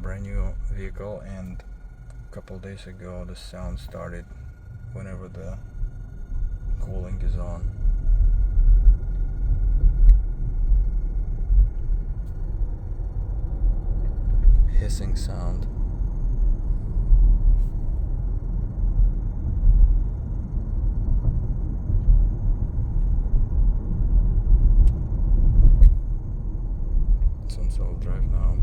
brand new vehicle, and a couple days ago the sound started whenever the cooling is on. Hissing sound. It's on self-drive now.